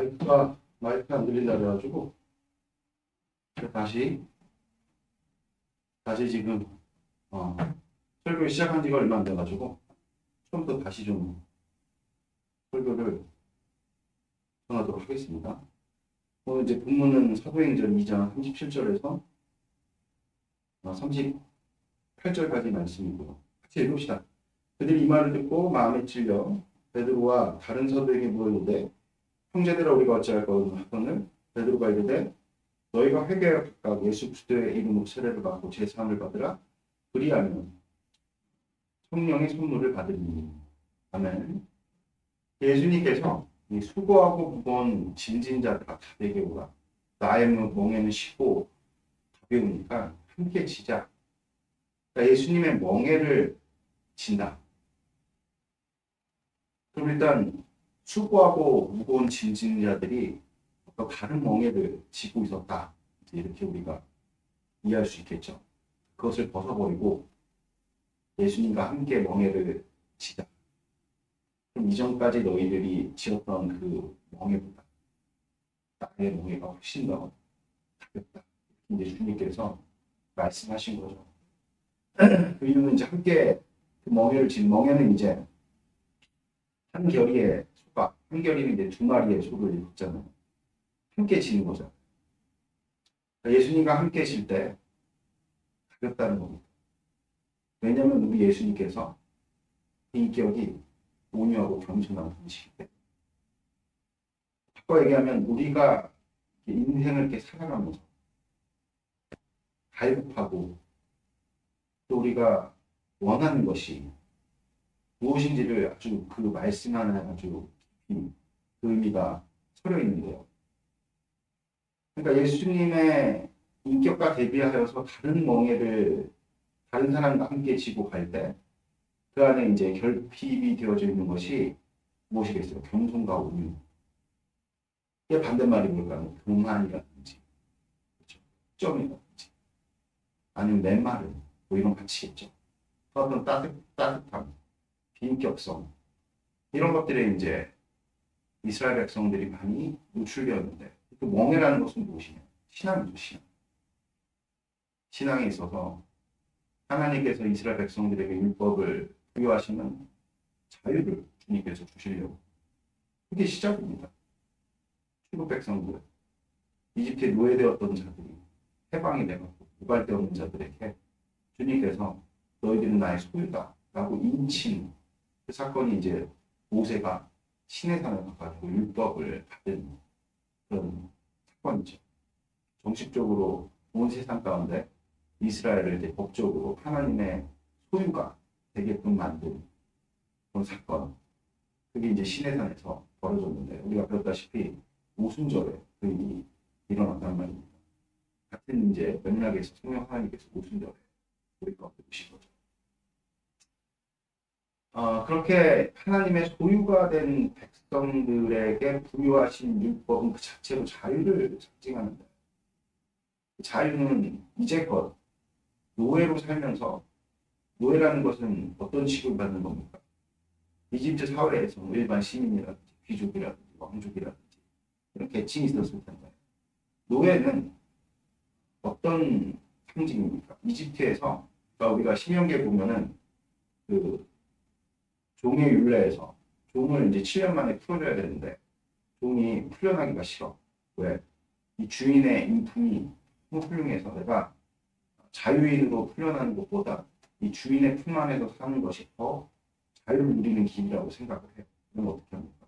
마이크가 안 들린다 그래가지고 다시 지금 설교 시작한 지가 얼마 안 돼가지고 처음부터 다시 좀 설교를 전하도록 하겠습니다. 오늘 이제 본문은 사도행전 2장 37절에서 38절까지 말씀이고요. 같이 읽읍시다. 그들이 이 말을 듣고 마음에 찔려 베드로와 다른 사도에게 물었는데 형제들아 우리가 어찌할까 하거늘 베드로가 이르되 너희가 회개하여 각각 예수 그리스도의 이름으로 세례를 받고 제사함을 받으라. 그리하면 성령의 선물을 받으리니. 아멘. 예수님께서 이 수고하고 무거운 짐진 자들아 다 내게 오라. 나의 멍에는 쉬고 가벼우니까 함께 지자. 그러니까 예수님의 멍에를 진다. 그럼 일단 수고하고 무거운 짐진 자들이 다른 멍에를 지고 있었다. 이렇게 우리가 이해할 수 있겠죠. 그것을 벗어버리고 예수님과 함께 멍에를 지다. 그럼 이전까지 너희들이 지었던 그 멍에보다 나의 멍에가 훨씬 더 가볍다. 이제 주님께서 말씀하신 거죠. 그 이유는 이제 함께 그 멍에를 진 멍에는 이제 한 결의의 소가, 한 결의는 이제 두 마리의 소를 읽잖아요. 함께 지는 거죠. 예수님과 함께 질 때 가볍다는 겁니다. 왜냐하면 우리 예수님께서 인격이 온유하고 겸손한 분이시기 때문에. 바꿔 얘기하면 우리가 인생을 이렇게 살아가면서 갈급하고 또 우리가 원하는 것이 무엇인지를 아주 그 말씀 안에 아주 깊이 그 의미가 서려 있는데요. 그러니까 예수님의 인격과 대비하여서 다른 멍에를 다른 사람과 함께 지고 갈 때 그 안에 이제 결핍이 되어져 있는 것이 무엇이겠어요? 겸손과 온유. 이게 반대말이 뭘까요? 교만이라든지, 그렇죠? 점이라든지, 아니면 멘마름, 뭐 이런 가치겠죠. 어떤 따뜻함, 비인격성, 이런 것들에 이제 이스라엘 백성들이 많이 노출되었는데, 그 멍에라는 것은 무엇이냐? 신앙이죠, 신앙. 신앙에 있어서 하나님께서 이스라엘 백성들에게 율법을 부여하시는 자유를 주님께서 주시려고. 그게 시작입니다. 출국 백성들, 이집트에 노예되었던 자들이 해방이 되고 고갈되었는 자들에게 주님께서 너희들은 나의 소유다 라고 인친 그 사건이 이제 모세가 시내산에 가가지고 율법을 받은 그런 사건이죠. 정식적으로 온 세상 가운데 이스라엘을 이제 법적으로 하나님의 소유가 되게끔 만든 그런 사건. 그게 이제 시내산에서 벌어졌는데 우리가 배웠다시피 오순절에 그 일이 일어났단 말입니다. 같은 이제 맥락에서 성령 하나님께서 오순절에 우리가 배우신 거죠. 그렇게 하나님의 소유가 된 백성들에게 부여하신 율법은 그 자체로 자유를 상징하는데 그 자유는 이제껏 노예로 살면서 노예라는 것은 어떤 취급을 받는 겁니까? 이집트 사회에서 일반 시민이라든지 귀족이라든지 왕족이라든지 이런 계층이 있었을 텐데 노예는 어떤 상징입니까? 이집트에서 그러니까 우리가 신명기에 보면은 그 종의 율례에서 종을 이제 7년 만에 풀어줘야 되는데 종이 풀려나기가 싫어. 왜? 이 주인의 인품이 너무 훌륭해서 내가 자유인으로 풀려나는 것보다 이 주인의 품 안에서 사는 것이 더 자유를 누리는 길이라고 생각을 해요. 그럼 어떻게 합니까?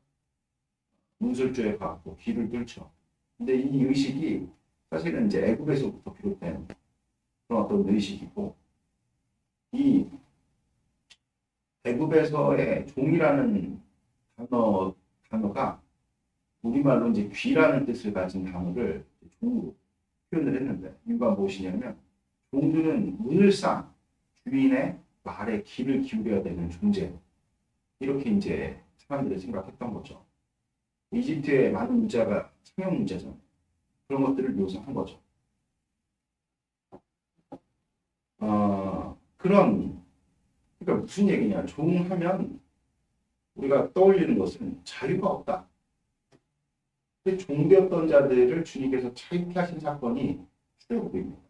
문술주에 가고 길을 뚫죠. 근데 이 의식이 사실은 이제 애국에서부터 비롯된 그런 어떤 의식이고 이 애국에서의 종이라는 단어가 우리말로 이제 귀라는 뜻을 가진 단어를 종으로 표현을 했는데 이유가 무엇이냐면 종들은 늘상 주인의 말에 귀를 기울여야 되는 존재. 이렇게 이제 사람들이 생각했던 거죠. 이집트의 많은 문자가 성형 문자잖아요. 그런 것들을 묘사한 거죠. 그러니까 무슨 얘기냐. 종하면 우리가 떠올리는 것은 자유가 없다. 근데 종되었던 자들을 주님께서 자유케 하신 사건이 출애굽입니다.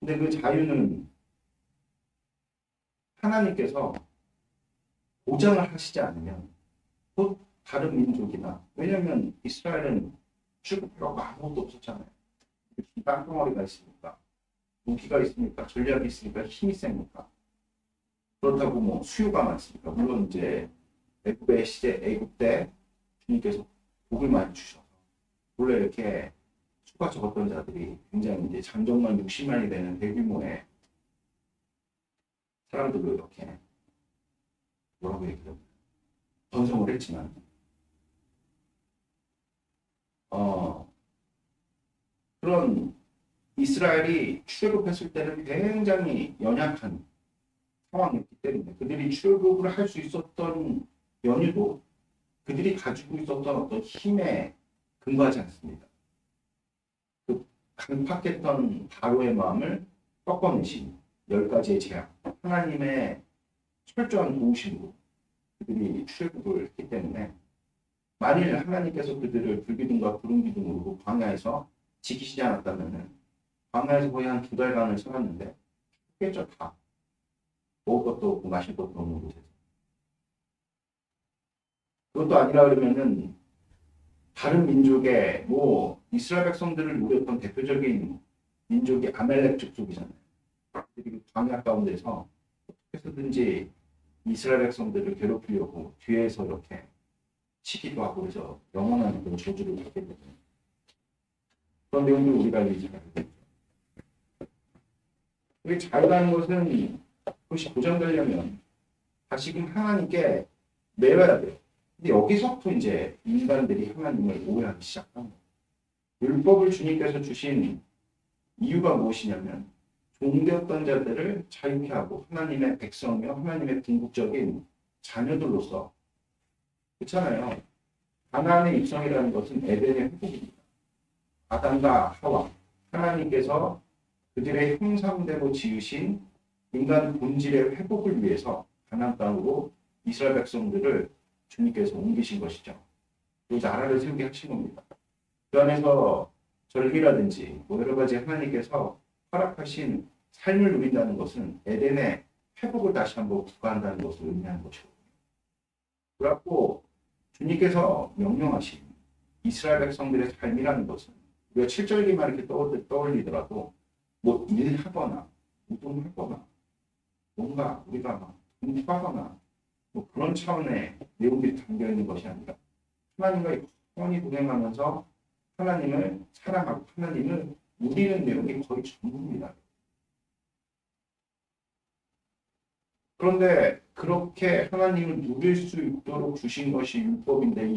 근데 그 자유는 하나님께서 보장을 하시지 않으면 또 다른 민족이나, 왜냐하면 이스라엘은 출애굽하고 아무것도 없었잖아요. 땅덩어리가 있습니까? 무기가 있습니까? 전략이 있습니까? 힘이 셉니까? 그렇다고 뭐 수요가 많습니까? 물론 이제 애굽의 시대, 애굽 때 주님께서 복을 많이 주셔서 원래 이렇게 수가 적었던 자들이 굉장히 이제 장정만 60만이 되는 대규모의 사람들로 이렇게 뭐라고 얘기해요? 번성을 했지만 그런 이스라엘이 출애굽했을 때는 굉장히 연약한 상황이었기 때문에 그들이 출애굽을 할 수 있었던 연유도 그들이 가지고 있었던 어떤 힘에 근거하지 않습니다. 그 강팍했던 바로의 마음을 꺾어내신 10가지의 제약, 하나님의 철저한 도우심으로 그들이 출애굽을 했기 때문에 만일 하나님께서 그들을 불기둥과 구름기둥으로 광야에서 지키시지 않았다면 광야에서 거의 한 2달간을 살았는데 죽겠죠. 다 먹을 것도 없고 마실 것도 없는 곳에서. 그것도 아니라 그러면은 다른 민족의 뭐 이스라엘 백성들을 노렸던 대표적인 민족이 아멜렉 족속이잖아요. 그리고 광야 가운데서 어떻게 해서든지 이스라엘 백성들을 괴롭히려고 뒤에서 이렇게 치기도 하고 그래서 영원한 그런 저주를 받게 되죠. 그런 내용도 우리가 이제 잘 알고 있죠. 우리 자유라는 것은 그것이 보장되려면 다시금 하나님께 매여야 돼요. 근데 여기서부터 이제 인간들이 하나님을 오해하기 시작한 거예요. 율법을 주님께서 주신 이유가 무엇이냐면 종되었던 자들을 자유케 하고 하나님의 백성이며 하나님의 궁극적인 자녀들로서, 그렇잖아요. 가나안의 입성이라는 것은 에덴의 회복입니다. 아담과 하와, 하나님께서 그들의 형상대로 지으신 인간 본질의 회복을 위해서 가나안 땅으로 이스라엘 백성들을 주님께서 옮기신 것이죠. 그 나라를 세우게 하신 겁니다. 그 안에서 절기라든지 뭐 여러 가지 하나님께서 허락하신 삶을 누린다는 것은 에덴의 회복을 다시 한번 부과한다는 것을 의미하는 것이거든요. 그래갖고 주님께서 명령하신 이스라엘 백성들의 삶이라는 것은 우리가 7절기만 이렇게 떠올리더라도 뭐 일하거나 노동하거나 뭔가 우리가 막 공부하거나 뭐 그런 차원의 내용들이 담겨 있는 것이 아니라 하나님과 영원히 동행하면서 하나님을 사랑하고 하나님을 누리는 내용이 거의 전부입니다. 그런데 그렇게 하나님을 누릴 수 있도록 주신 것이 율법인데,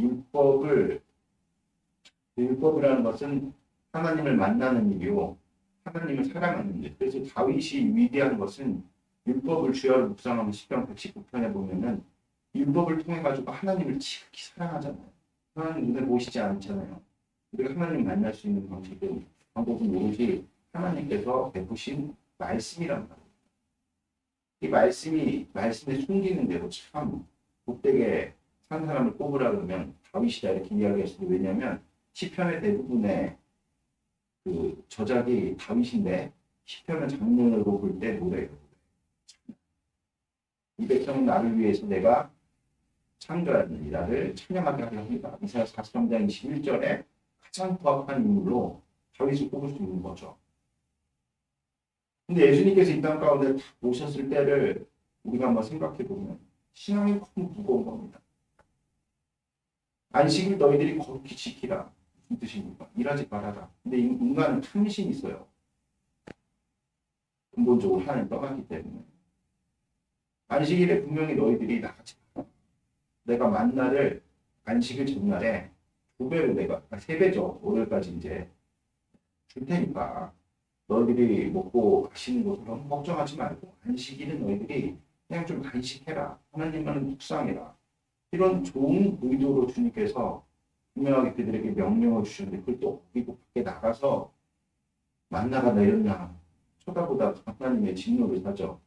율법이라는 것은 하나님을 만나는 일이요, 하나님을 사랑하는 일. 그래서 다윗이 위대한 것은 율법을 주야로 묵상하는 시편 119편에 보면은 율법을 통해 가지고 하나님을 지극히 사랑하잖아요. 하나님 눈에 보이시지 않잖아요. 우리가 하나님 만날 수 있는 방법은 오로지 하나님께서 베푸신 말씀이란 말이에요. 이 말씀에 숨기는 대로 참 못되게 산 사람을 꼽으라 그러면 다윗이다 이렇게 이야기했어요. 왜냐하면 시편의 대부분의 그 저작이 다윗인데 시편은 장면으로 볼 때 노래예요. 이 백성은 나를 위해서 내가 창조하였느니 나를 찬양하게 하려 합니다. 이사야 43장 21절에 가장 부합한 인물로 다윗을 꼽을 수 있는 거죠. 근데 예수님께서 이 땅 가운데 오셨을 때를 우리가 한번 생각해 보면 신앙이 너무 무거운 겁니다. 안식일 너희들이 거룩히 지키라. 무슨 뜻입니까? 일하지 말아라. 근데 인간은 탐심이 있어요. 근본적으로 하나님 떠났기 때문에. 안식일에 분명히 너희들이 나가지 마라. 내가 만나를 안식일 전날에 2배로 내가 3배죠. 오늘까지 이제 줄 테니까 너희들이 먹고 마시는 것을 너무 걱정하지 말고 안식일은 너희들이 그냥 좀 간식해라. 하나님만을 묵상해라. 이런 좋은 의도로 주님께서 분명하게 그들에게 명령을 주셨는데 그걸 또 그리고 밖에 나가서 만나가 내렸냐 쳐다보다 하나님의 진노를 사죠.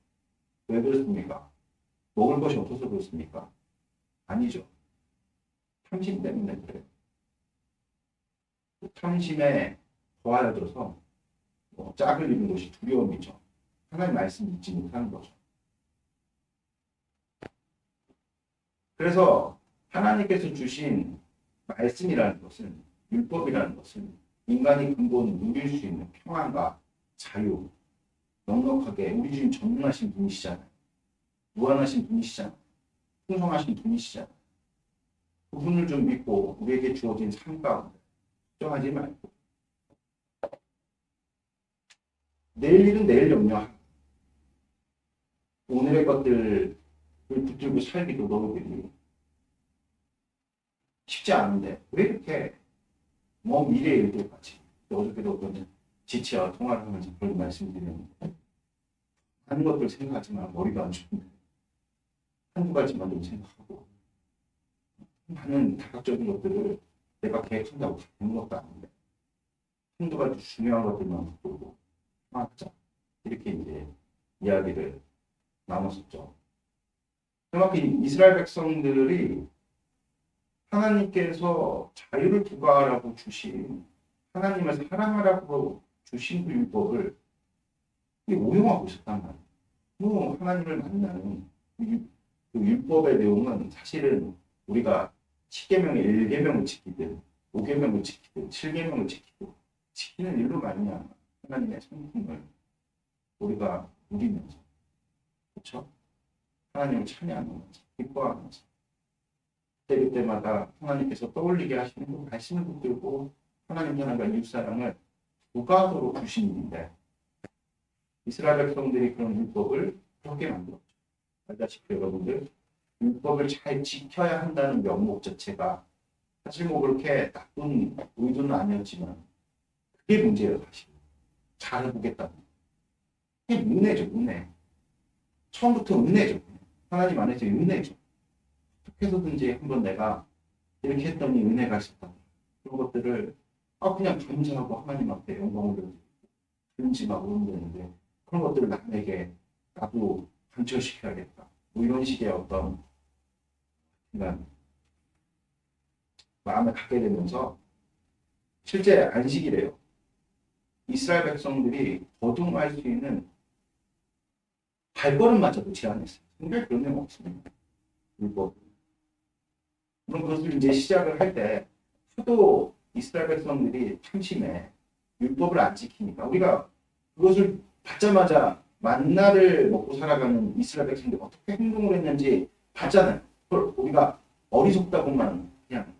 왜 그렇습니까? 먹을 것이 없어서 그렇습니까? 아니죠. 탐심 때문에 그래요. 탐심에 더하여져서 짝을 이룬 것이 두려움이죠. 하나님 말씀 믿지 못하는 거죠. 그래서 하나님께서 주신 말씀이라는 것은, 율법이라는 것은 인간이 근본 누릴 수 있는 평안과 자유, 넉넉하게 우리 주님 전능하신 분이시잖아요. 무한하신 분이시잖아요. 풍성하신 분이시잖아요. 그분을 좀 믿고 우리에게 주어진 삶 가운데 걱정하지 말고 내일 일은 내일 염려하고 오늘의 것들을 붙들고 살기도 너희들이 쉽지 않은데 왜 이렇게 먼 미래의 일들까지 어저께도 그런 지치와 통화를 하면서 그런 말씀드렸는데 하는 것들 생각하지만 머리가 안 좋은데 한두 가지만 좀 생각하고 많은 다각적인 것들을 내가 계획한다고 되는 것도 아닌데 한두 가지 중요한 것들만 붙들고 하자 이렇게 이제 이야기를 나눴었죠. 정확히 이스라엘 백성들이 하나님께서 자유를 부과하라고 주신 하나님을 사랑하라고 주신 그 율법을 오용하고 있었단 말이에요. 뭐 하나님을 만나는 그 율법의 내용은 사실은 우리가 10계명의 1계명을 지키든 5계명을 지키든 7계명을 지키든 지키는 일로 말미암아 하나님의 성품을 우리가 누리면서 그렇죠? 하나님을 찬양하면서 기뻐하면서 그때마다 하나님께서 떠올리게 하시는 그 말씀을 붙들고 하나님 사랑과 이웃 사랑을 부과하도록 주신 일인데 이스라엘 백성들이 그런 율법을 그렇게 만들었죠. 알다시피 여러분들 율법을 잘 지켜야 한다는 명목 자체가 사실 뭐 그렇게 나쁜 의도는 아니었지만 그게 문제예요. 사실 잘해보겠다는 그게 은혜죠. 은혜. 처음부터 은혜죠. 하나님 안에서 은혜죠. 어떻게 해서든지 한번 내가 이렇게 했더니 은혜가 있었다. 그런 것들을 그냥 감사하고 하나님 앞에 영광을 드리고 근심하고 흔드는데 그런 것들을 남에게 나도 관철시켜야겠다. 뭐 이런 식의 어떤 그냥 마음을 갖게 되면서 실제 안식이래요. 이스라엘 백성들이 거듭날 수 있는 발걸음마저도 제한했어요. 근데 그런 내용 없습니다. 율법. 그럼 그것을 이제 시작을 할 때 수도 이스라엘 백성들이 참심해 율법을 안 지키니까 우리가 그것을 받자마자 만나를 먹고 살아가는 이스라엘 백성들이 어떻게 행동을 했는지 봤잖아요. 그걸 우리가 어리석다고만 그냥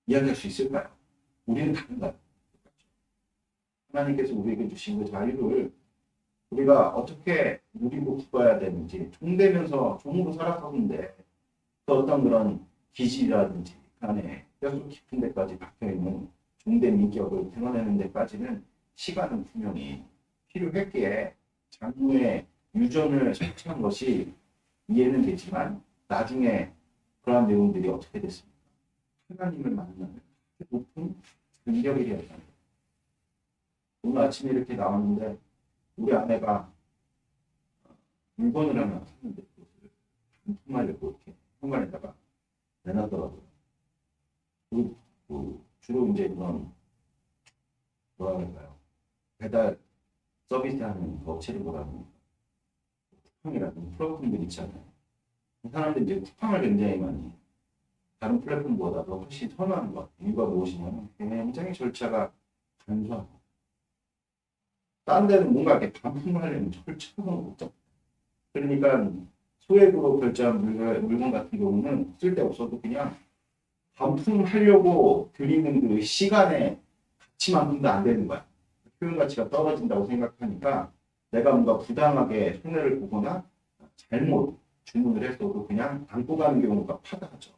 이야기할 수 있을까요? 우리는 다른가요? 하나님께서 우리에게 주신 그 자유를 우리가 어떻게 누리고 기뻐해야 되는지 종되면서 종으로 살아가는데 그 어떤 그런 기질이라든지 안에 뼈속 깊은 데까지 박혀있는 종된 인격을 드러내는 데까지는 시간은 분명히 필요했기에 장부의 유전을 설치한 것이 이해는 되지만 나중에 그러한 내용들이 어떻게 됐습니까? 하나님을 만나는 높은 능력이 되었다. 오늘 아침에 이렇게 나왔는데 우리 아내가 물건을 하나 샀는데 그것을 반품하려고 이렇게 현관에다가 내놨더라고요. 주로 이제 그런 뭐라 그럴까요? 배달 서비스하는 업체를 뭐라 합니까? 쿠팡이라든지 플랫폼들 있잖아요. 그 사람들이 이제 쿠팡을 굉장히 많이 다른 플랫폼보다도 훨씬 선호하는 것 같아요. 이유가 무엇이냐면 굉장히 절차가 간소하고 다른 데는 뭔가 이렇게 반품을 하려면 절차가 너무 복잡해요. 그러니까 소액으로 결제한 물건 같은 경우는 쓸데없어도 그냥 반품하려고 드리는 그 시간에 가치만큼도 안 되는 거야. 표현 가치가 떨어진다고 생각하니까 내가 뭔가 부당하게 손해를 보거나 잘못 주문을 해서도 그냥 안고 가는 경우가 파다하죠.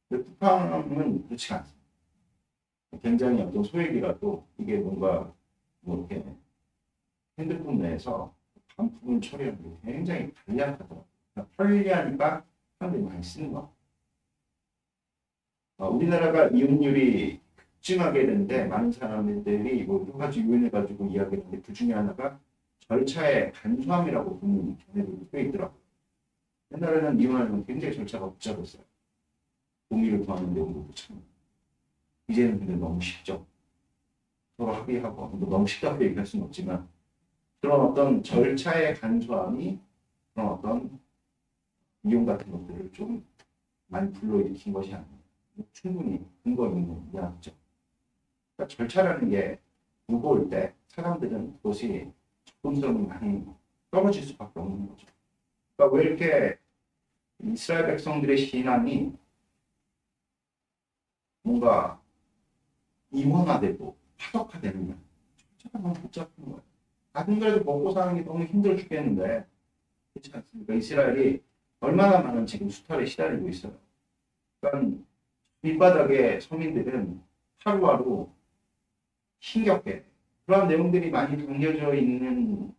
근데 쿠팡은 그렇지 않습니다. 굉장히 어떤 소액이라도 이게 뭔가 뭐 이렇게 핸드폰 내에서 반품을 처리하는 게 굉장히 간략하더라고요. 편리하니까 사람들이 많이 쓰는 거. 우리나라가 이혼율이 급증하게 되는데 많은 사람들이 뭐 여러 가지 요인을 가지고 이야기하는데 그 중에 하나가 절차의 간소함이라고 보는 견해들이 꽤 있더라고요. 옛날에는 이혼하려면 굉장히 절차가 복잡했어요. 동의를 구하는 내용도 참. 이제는 근데 너무 쉽죠. 서로 합의하고 뭐 너무 쉽게 얘기할 수는 없지만 그런 어떤 절차의 간소함이 그런 어떤 이용 같은 것들을 좀 많이 불러일으킨 것이 아니냐. 충분히 근거 있는 이야기죠. 그러니까 절차라는 게 무거울 때 사람들은 그것이 접근성이 많이 떨어질 수밖에 없는 거죠. 그러니까 왜 이렇게 이스라엘 백성들의 신앙이 뭔가 이원화되고 파덕화되느냐. 절차가 너무 복잡한 거예요. 다른 그래도 먹고 사는 게 너무 힘들어 죽겠는데 그렇지 않습니까? 이스라엘이 얼마나 많은 지금 수탈에 시달리고 있어요. 그러니까 밑바닥의 서민들은 하루하루 힘겹게 그런 내용들이 많이 담겨져 있는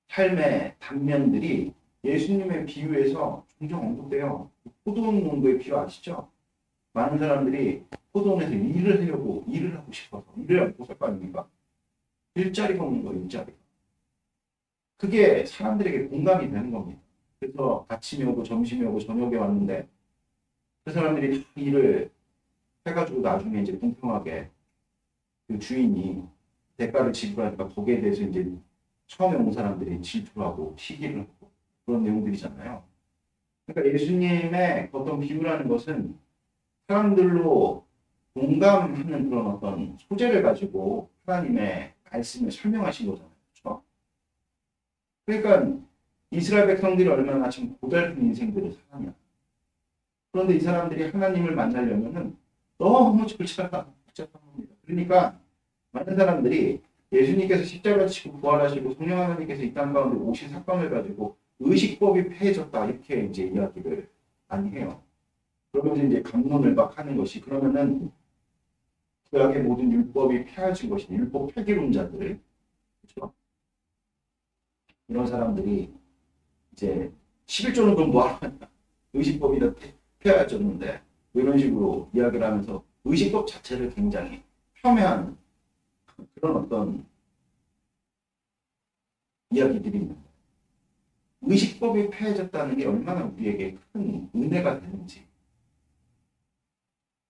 삶의 단면들이 예수님의 비유에서 종종 언급돼요. 포도원 농부의 비유 아시죠? 많은 사람들이 포도원에서 일을 하려고 일을 하고 싶어서 일을 하고 살 거 아닙니까? 일자리가 없는 거예요, 일자리가. 그게 사람들에게 공감이 되는 겁니다. 그래서 아침에 오고 점심에 오고 저녁에 왔는데 그 사람들이 다 일을 해가지고 나중에 이제 공평하게 그 주인이 대가를 지불하니까 거기에 대해서 이제 처음에 온 사람들이 질투를 하고 시기를 하고 그런 내용들이잖아요. 그러니까 예수님의 어떤 비유라는 것은 사람들로 공감하는 그런 어떤 소재를 가지고 하나님의 말씀을 설명하신 거잖아요. 그렇죠? 그러니까 이스라엘 백성들이 얼마나 참 고달픈 인생들을 살았냐. 그런데 이 사람들이 하나님을 만나려면은 너무 절차가 복잡한 겁니다. 그러니까 많은 사람들이 예수님께서 십자가 지고 부활하시고 성령 하나님께서 이 땅 가운데 오신 사건을 가지고 의식법이 폐해졌다 이렇게 이제 이야기를 많이 해요. 그러면서 이제 강론을 막 하는 것이 그러면은 구약의 모든 율법이 폐해진 것이 율법 폐기론자들 그렇죠? 이런 사람들이 이제 11조는 그럼 뭐하러 하냐 의식법이 다 폐해졌는데 이런 식으로 이야기를 하면서 의식법 자체를 굉장히 폄훼하는 그런 어떤 이야기들이 있는데 의식법이 폐해졌다는 게 얼마나 우리에게 큰 은혜가 되는지.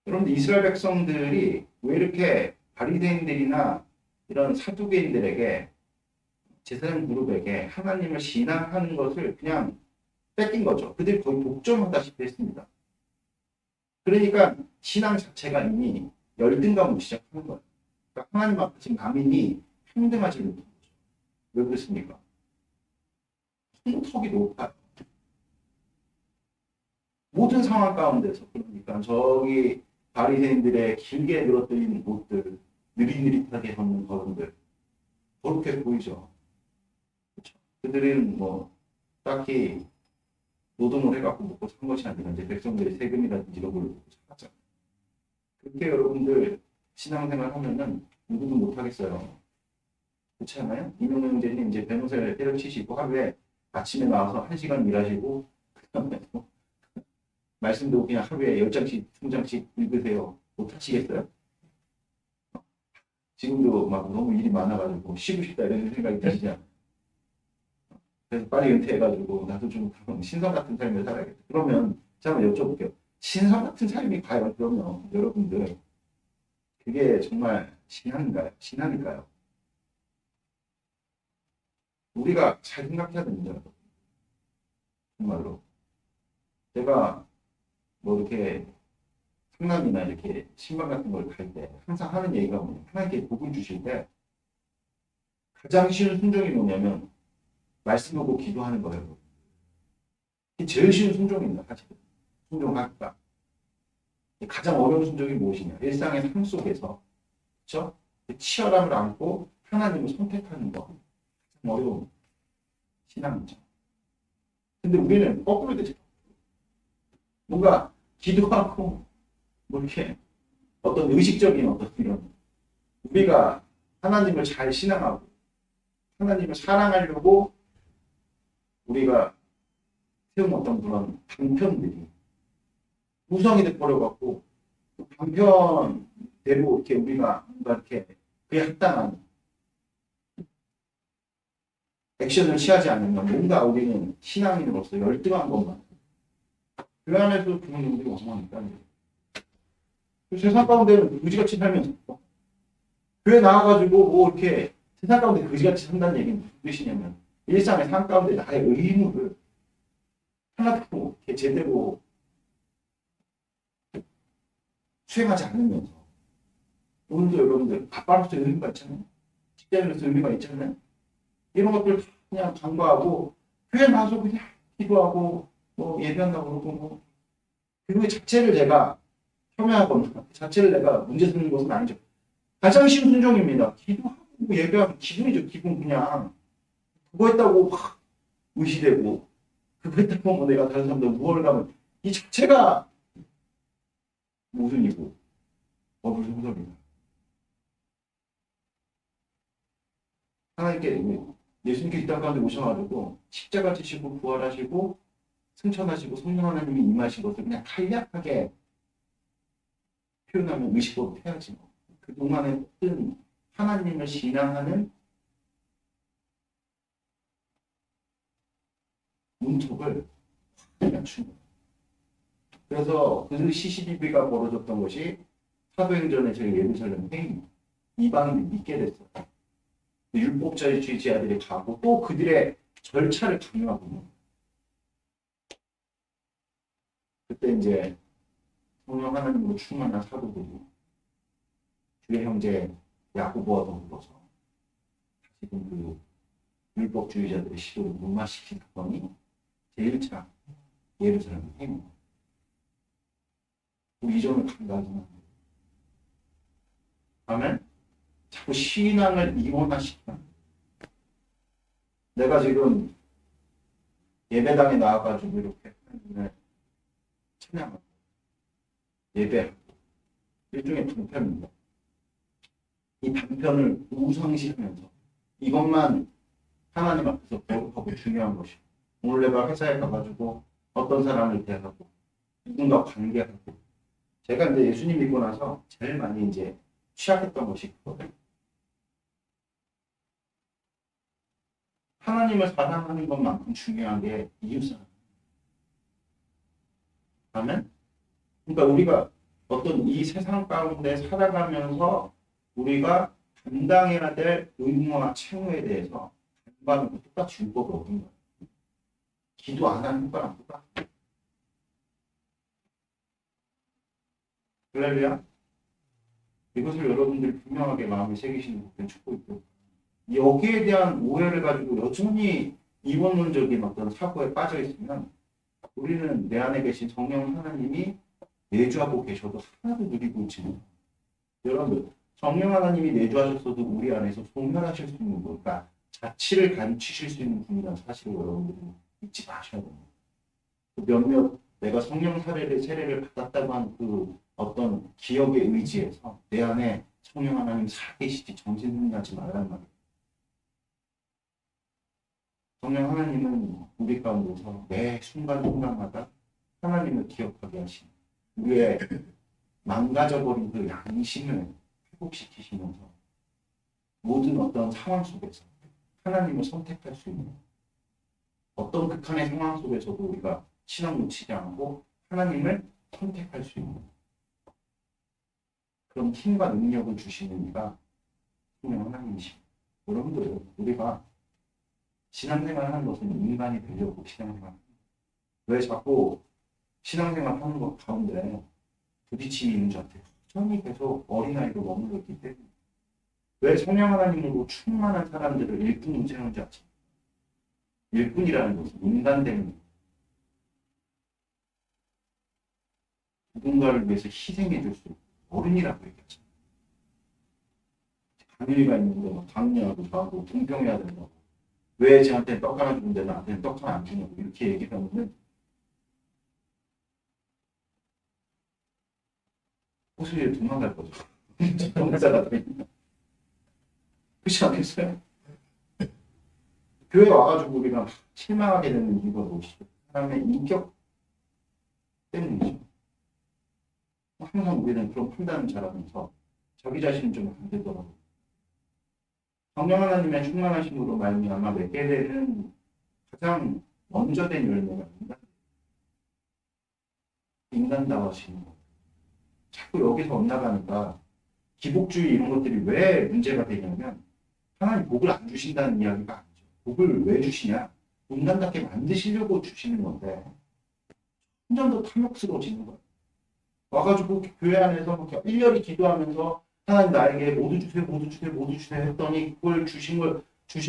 그런데 이스라엘 백성들이 왜 이렇게 바리새인들이나 이런 사두개인들에게 제사장 그룹에게 하나님을 신앙하는 것을 그냥 뺏긴 거죠. 그들이 거의 독점하다시피 했습니다. 그러니까 신앙 자체가 이미 열등감으로 시작하는 거예요. 그러니까 하나님 앞에 지금 남인이 평등하지 못한 거죠. 왜 그렇습니까? 턱이 높아요. 모든 상황 가운데서 그러니까 저기 바리새인들의 길게 늘어뜨린 옷들, 느릿느릿하게 걷는 걸음들 그렇게 보이죠. 그렇죠? 그들은 뭐 딱히 노동을 해갖고 먹고 산 것이 아니라 이제 백성들의 세금이라든지 이런 걸로 먹고 살았잖아요. 그렇게 여러분들 신앙생활 하면은 누구도 못하겠어요. 그렇지 않아요? 이명호 형제님 이제 변호사를 때려치시고 하루에 아침에 나와서 1시간 일하시고 그다음에 말씀도 그냥 하루에 10장씩, 20장씩 읽으세요. 못하시겠어요? 지금도 막 너무 일이 많아가지고 쉬고 싶다 이런 생각이 드시지 않아요? 그래서 빨리 은퇴해가지고 나도 좀 그런 신성 같은 삶을 살아야겠다. 그러면 제가 한번 여쭤볼게요. 신성 같은 삶이 과연 그러면 여러분들 그게 정말 신앙인가요? 신앙일까요? 우리가 잘 생각해야 됩니다. 정말로. 제가 뭐 이렇게 상담이나 이렇게 신방 같은 걸 갈 때 항상 하는 얘기가 뭐냐면 하나님께 복을 주실 때 가장 쉬운 순종이 뭐냐면 말씀 보고 기도하는 거예요. 이게 제일 쉬운 순종입니다. 사실 순종할까? 가장 어려운 순종이 무엇이냐? 일상의 삶 속에서 그렇죠? 치열함을 안고 하나님을 선택하는 거 가장 어려운 신앙이죠. 근데 우리는 거꾸로 되죠. 뭔가 기도하고 뭐 이렇게 어떤 의식적인 어떤 이런 우리가 하나님을 잘 신앙하고 하나님을 사랑하려고 우리가 세운 어떤 그런 방편들이 무성이 돼버려갖고 그 방편대로 이렇게 우리가 뭔가 이렇게 그에 합당한 액션을 취하지 않으면 뭔가 우리는 신앙인으로서 열등한 것만 그 안에서 그런 일들이 왕왕하니까 세상 가운데는 의지같이 살면서 교회 나와가지고 뭐 이렇게 세상 가운데 그지같이 산다는 얘기는 무슨 뜻이냐면 일상의 삶 가운데 나의 의무를 하나도 이렇게 제대로 수행하지 않으면서 오늘도 여러분들 아빠로서 의무가 있잖아요. 직장인으로서 의무가 있잖아요. 이런 것들 그냥 간과하고 교회 나와서 그냥 기도하고 뭐 예배한다고 그러고 뭐 그 자체를 제가 폄훼하거나 그 자체를 내가 문제 삼는 것은 아니죠. 가장 쉬운 순종입니다. 기도하고 예배하고 기분이죠. 기분 그냥 그거 했다고 막 의시되고 그거 했다고 뭐 내가 다른 사람들 우월감을 이 자체가 모순이고 어불성설입니다. 하나님께 예수님께 이 땅 가운데 오셔가지고 십자가 지시고 부활하시고 승천하시고 성령 하나님이 임하신 것을 그냥 간략하게 표현하면 의식으로 해야지. 그동안의 모든 하나님을 신앙하는 문턱을 맞춘 거예요. 그래서 그 CCTV가 벌어졌던 것이 사도행전의 제 예루살렘 회의 이방인이 믿게 됐어요. 율법주의자들이 가고 또 그들의 절차를 강요하고 그때 이제 성령 하나님으로 충만한 사도들이 주의 형제 야고보와 더불어서 다시금 그 율법주의자들의 시도를 무마시킨 사건이 제1차 예루살렘 회의입니다. 그 이전을 간과하지만 다음에 자꾸 신앙을 이원화시키는 내가 지금 예배당에 나와가지고 이렇게 찬양하고 예배하고 일종의 단편입니다. 이 단편을 우상시하면서 이것만 하나님 앞에서 거룩하고 중요한 것이고 오늘 내가 회사에 가가지고 어떤 사람을 대하고 누군가 관계하고 제가 이제 예수님 믿고 나서 제일 많이 이제 취약했던 것이 그거예요. 하나님을 사랑하는 것만큼 중요한 게 이웃사랑. 아멘? 그러니까 우리가 어떤 이 세상 가운데 살아가면서 우리가 감당해야 될 의무와 책무에 대해서 반반은 똑같이 율법을 얻은 거예요. 기도 안 하는 거랑 똑같아. 할렐루야? 이것을 여러분들이 분명하게 마음에 새기시는 것을 축복이 있고 여기에 대한 오해를 가지고 여전히 이원론적인 어떤 사고에 빠져 있으면 우리는 내 안에 계신 성령 하나님이 내주하고 계셔도 하나도 누리고 있지는 여러분 성령 하나님이 내주하셨어도 우리 안에서 소멸하실 수 있는 것, 그러니까 자치를 감추실 수 있는 분이라는 사실을 여러분들이 잊지 마셔야 됩니다. 몇몇 내가 성령 세례를 받았다고 한 그 어떤 기억에 의지해서 내 안에 성령 하나님 살아계시지 정신승리하지 말라는 말이에요. 성령 하나님은 우리 가운데서 매 순간순간마다 하나님을 기억하게 하시는 우리의 망가져버린 그 양심을 회복시키시면서 모든 어떤 상황 속에서 하나님을 선택할 수 있는 어떤 극한의 상황 속에서도 우리가 신앙 놓치지 않고 하나님을 선택할 수 있는 그런 힘과 능력을 주시는 이가 성령 하나님이십니다. 여러분들 우리가 신앙생활 하는 것은 인간이 되려고 신앙생활 왜 자꾸 신앙생활 하는 것 가운데 부딪힘이 있는 줄 같아요. 여전히 계속 어린아이로 머물러 있기 때문에 왜 성령 하나님으로 충만한 사람들을 일꾼으로 세우는지 아죠? 일꾼이라는 것은 인간 때문에 누군가를 위해서 희생해 줄 수 있고 어른이라고 얘기하죠. 강의가 있는데 막 강요하고 저하고 공평해야 된다고 왜 쟤한테는 떡 하나 주는데 나한테는 떡 하나 안 주냐고 이렇게 얘기하는데 호수에 도망갈 거죠. 동사가 되면 그렇지 않겠어요? 교회 와가지고 우리가 실망하게 되는 이유가 무엇이죠? 사람의 인격 때문이죠. 항상 우리는 그런 판단을 잘하면서 자기 자신은 좀 안 되더라고요. 성령 하나님의 충만하심으로 말미암아 맺게 되는 가장 먼저 된 열매가 인간다워하시는 거. 자꾸 여기서 엇나가니까 기복주의 이런 것들이 왜 문제가 되냐면 하나님 복을 안 주신다는 이야기가 아니죠. 복을 왜 주시냐? 인간답게 만드시려고 주시는 건데 점점 더 탐욕스러워지는 거예요. 와가지고 교회 안에서 뭐 일렬히 기도하면서 하나님 나에게 모두 주세요, 모두 주세요, 모두 주세요 했더니 그걸 주신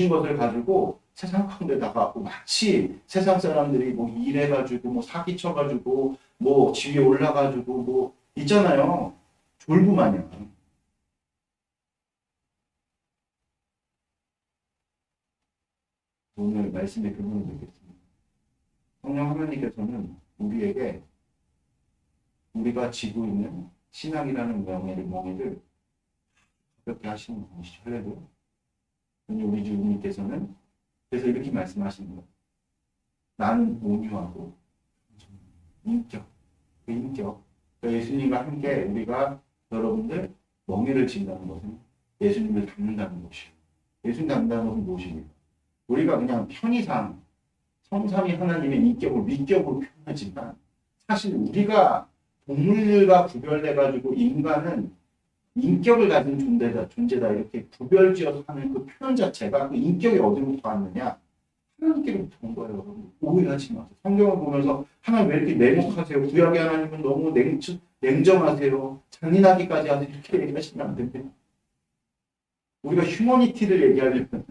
것을 가지고 세상 가운데다가 마치 세상 사람들이 뭐 일해가지고 뭐 사기쳐가지고 뭐 지위에 올라가지고 뭐 있잖아요. 졸부 마냥. 오늘 말씀의 교훈을 듣겠습니다. 성령 하나님께서는 우리에게 우리가 지고 있는 신앙이라는 멍에를 가볍게 하시는 분이시죠. 할렐루야. 우리 주님께서는 그래서 이렇게 말씀하시는 거예요. 나는 온유하고 인격, 그 인격. 예수님과 함께 우리가 여러분들 멍에를 진다는 것은 예수님을 닮는다는 것이에요. 예수님 닮는다는 것은 무엇입니까? 우리가 그냥 편의상 성삼위 하나님의 인격을 위격으로 표현하지만 사실 우리가 동물과 구별돼가지고 인간은 인격을 가진 존재다 이렇게 구별지어서 하는 그 표현 자체가 그 인격이 어디로부터 왔느냐? 하나님께로부터 온 거예요. 여러분. 오해하지 마세요. 성경을 보면서 하나님 왜 이렇게 냉혹하세요? 구약의 하나님은 너무 냉정하세요. 잔인하기까지 하세요. 이렇게 얘기하시면 안 됩니다. 우리가 휴머니티를 얘기하려면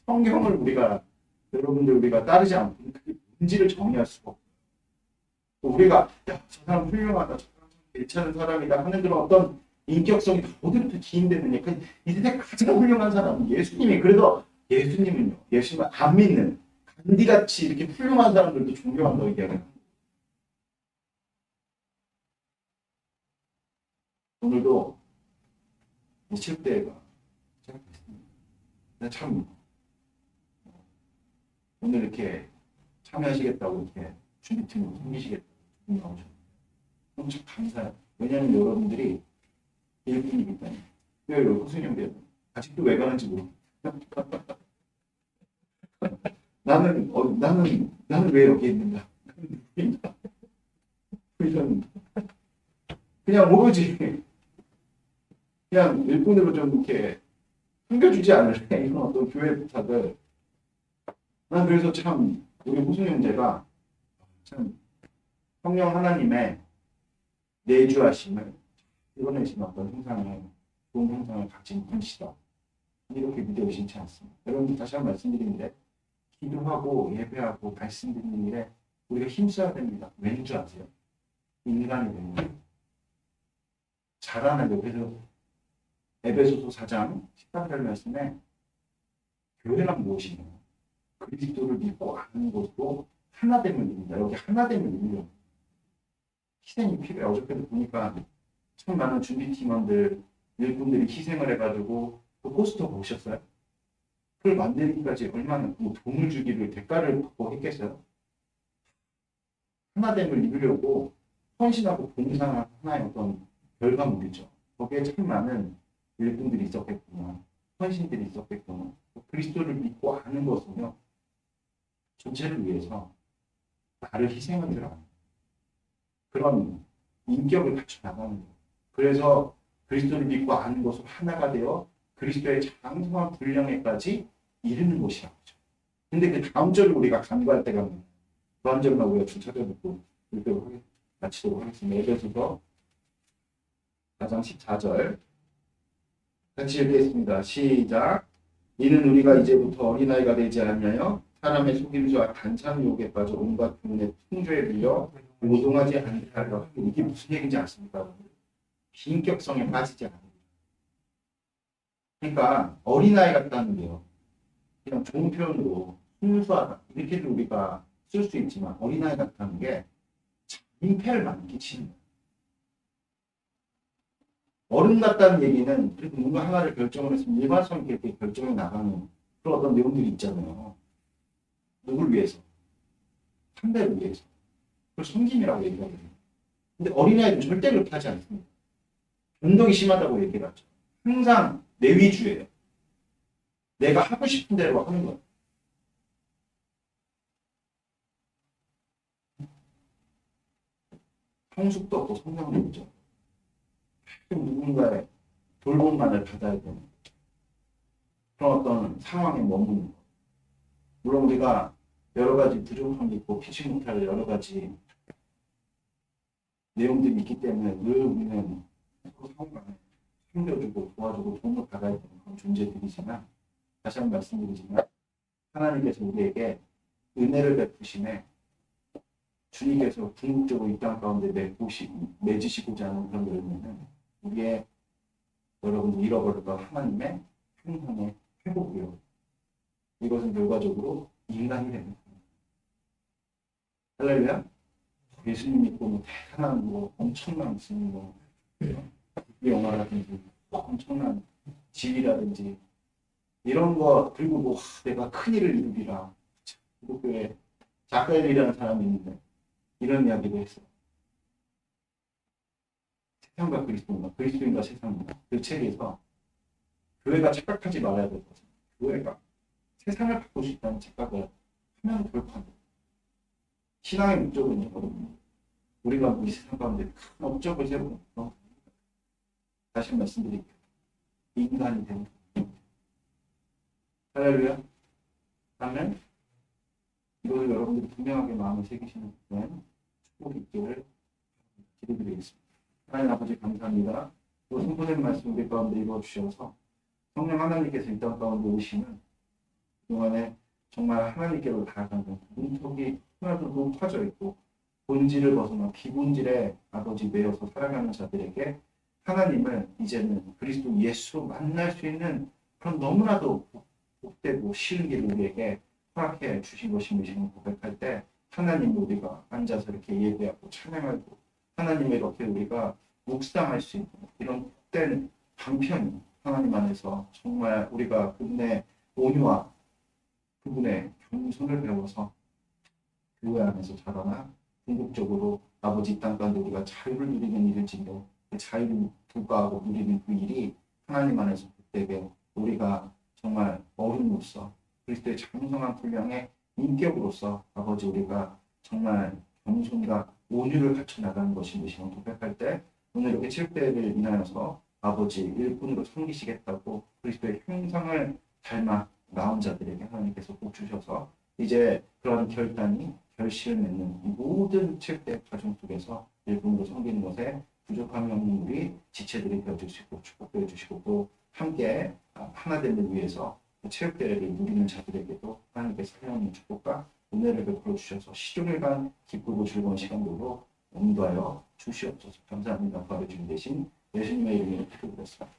성경을 우리가 따르지 않고 그 본질을 정의할 수가 없어요. 우리가 야, 저 사람 훌륭하다, 저 사람 괜찮은 사람이다 하는 그런 어떤 인격성이 어디부터 기인되느냐. 이 세상에 가장 훌륭한 사람은 예수님이. 그래서 예수님은요, 예수님을 안 믿는 간디같이 이렇게 훌륭한 사람들도 존경한다고 얘기하는 거예요. 오늘도 27대가 시작됐습니다. 참 오늘 이렇게 참여하시겠다고 이렇게 준비팀으로 생기시겠다고 나오셨어요. 엄청 감사해요. 왜냐하면 여러분들이 일꾼이기 때문에. 왜 호수님들 아직도 왜 가는지 모르겠어요. 나는 왜 여기 있는가? 그냥 모르지. 그냥 일꾼으로 좀 이렇게 숨겨주지 않을래? 이런 어떤 교회 부탁을. 난 그래서 참 우리 호수 형제가 참 성령 하나님의 내주하심을 이뤄내신 어떤 형상을 좋은 형상을 가진 분이시다. 이렇게 믿어 의심치 않습니다. 여러분 다시 한번 말씀드리는데 기도하고 예배하고 말씀 듣는 일에 우리가 힘써야 됩니다. 왠 줄 아세요? 인간이 됩니다. 자라나고 그래서 에베소서 4장 13절 말씀에 교회란 무엇이냐? 그리스도를 믿고 아는 것도 하나됨을 입니다. 여기 하나됨을 입니다. 희생이 필요해. 어저께도 보니까 참 많은 준비팀원들 일꾼들이 희생을 해가지고 그 포스터 보셨어요? 그걸 만들기까지 얼마나 뭐 돈을 주기를 대가를 받고 했겠어요? 하나됨을 입으려고 헌신하고 봉사하는 하나의 어떤 결과물이죠. 거기에 참 많은 일꾼들이 있었겠구나. 헌신들이 있었겠구나. 그리스도를 믿고 아는 것은요. 전체를 위해서 나를 희생한 줄 아는 그런 인격을 갖춰 나가는 거예요. 그래서 그리스도를 믿고 아는 것으로 하나가 되어 그리스도의 장성한 분량에까지 이르는 것이라고 하죠. 근데 그 다음 절을 우리가 간구할 때가 그 한 절만 우리가 좀 찾아보고 읽도록 마치도록 하겠습니다. 에베소서 4장 14절 같이 읽겠습니다. 시작. 이는 우리가 이제부터 어린아이가 되지 않냐여 사람의 속임수와 단참 유혹에 빠져 온갖 분의 풍조에 밀려 노동하지 않으려. 이게 무슨 얘기인지 아십니까? 비인격성에 빠지지 않는 거예요. 그러니까 어린아이 같다는 게요. 그냥 좋은 표현으로 순수하다 이렇게도 우리가 쓸 수 있지만 어린아이 같다는 게 민폐를 많이 끼치는 거예요. 어른 같다는 얘기는 그래도 뭔가 하나를 결정을 해서 일관성 있게 결정해 나가는 그런 어떤 내용들이 있잖아요. 누굴 위해서? 상대를 위해서. 그걸 섬김이라고 얘기하거든요. 근데 어린아이는 절대 그렇게 하지 않습니다. 변덕이 심하다고 얘기를 하죠. 항상 내 위주예요. 내가 하고 싶은 대로 하는 거예요. 성숙도 없고 성장도 없죠. 누군가의 돌봄만을 받아야 되는 그런 어떤 상황에 머무는 거. 물론 우리가 여러 가지 부족함이 있고 피치 못할 여러 가지 내용들이 있기 때문에 늘 우리는 서로 상호간에 챙겨주고 도와주고 도움을 받아야 되는 그런 존재들이지만 다시 한번 말씀드리지만 하나님께서 우리에게 은혜를 베푸심에 주님께서 궁극적으로 이 땅 가운데 맺으시고자 하는 그런 열매는 우리의 여러분 잃어버렸던 하나님의 형상의 회복이요. 이것은 결과적으로 인간이 됩니다. 할렐루야. 예수님 믿고 뭐 대단한 뭐 엄청난 무슨 뭐 영화라든지 엄청난 지위라든지 이런 거 들고 뭐 내가 큰일을 이루리라. 기독교에 자카엘이라는 사람이 있는데 이런 이야기도 했어요. 세상과 그리스도인가 그리스도인과 세상인가 그 책에서 교회가 착각하지 말아야 될 것은 교회가 세상을 바꾸고 싶다는 착각을 하면 결코 안 돼요. 신앙의 목적은 여러분 우리가 우리 세상 가운데 큰 업적을 세우는 다시 말씀드릴게요. 인간이 되는 거예요. 할렐루야. 아멘. 이것을 여러분들이 분명하게 마음에 새기시는 축복이 있기를 기도드리겠습니다. 하나님 아버지 감사합니다. 또 성도된 말씀 우리 가운데 이루어주셔서 성령 하나님께서 이 땅 가운데 오시는 그동안에 정말 하나님께로 다가가는 문턱이 하나도 높아져 있고 본질을 벗어나 비본질의 아버지 매여서 살아가는 자들에게 하나님을 이제는 그리스도 예수로 만날 수 있는 그런 너무나도 복되고 쉬운 길을 우리에게 허락해 주신 것임을 지금 고백할 때 하나님을 우리가 앉아서 이렇게 예배하고 찬양하고 하나님을 이렇게 우리가 묵상할 수 있는 이런 복된 방편이 하나님 안에서 정말 우리가 그분의 온유와 그분의 겸손을 배워서 교회 안에서 자라나 궁극적으로 아버지 이 땅 가운데 우리가 자유를 누리는 일일진데 그 자유를 부과하고 누리는 그 일이 하나님 안에서 그때에 우리가 정말 어른으로서 그리스도의 장성한 분량의 인격으로서 아버지 우리가 정말 겸손과 온유를 갖춰 나가는 것인 것이 고백할 때 오늘 이렇게 7대를 인하여서 아버지 일꾼으로 섬기시겠다고 그리스도의 형상을 닮아 나온 자들에게 하나님께서 꼭 주셔서 이제 그런 결실을 맺는 이 모든 7대 가정 속에서 일꾼으로 섬기는 것에 부족함이 없는 우리 지체들이 되어주시고 축복되어 주시고 또 함께 하나 되는 위해서 체육대회를 누리는 자들에게도 하나님께서 사랑하는 축복과 은혜를 베풀어 주셔서 시종일관 기쁘고 즐거운 시간들로 인도하여 주시옵소서. 감사합니다. 바로 주님 대신 예수님의 이름으로 기도드렸습니다.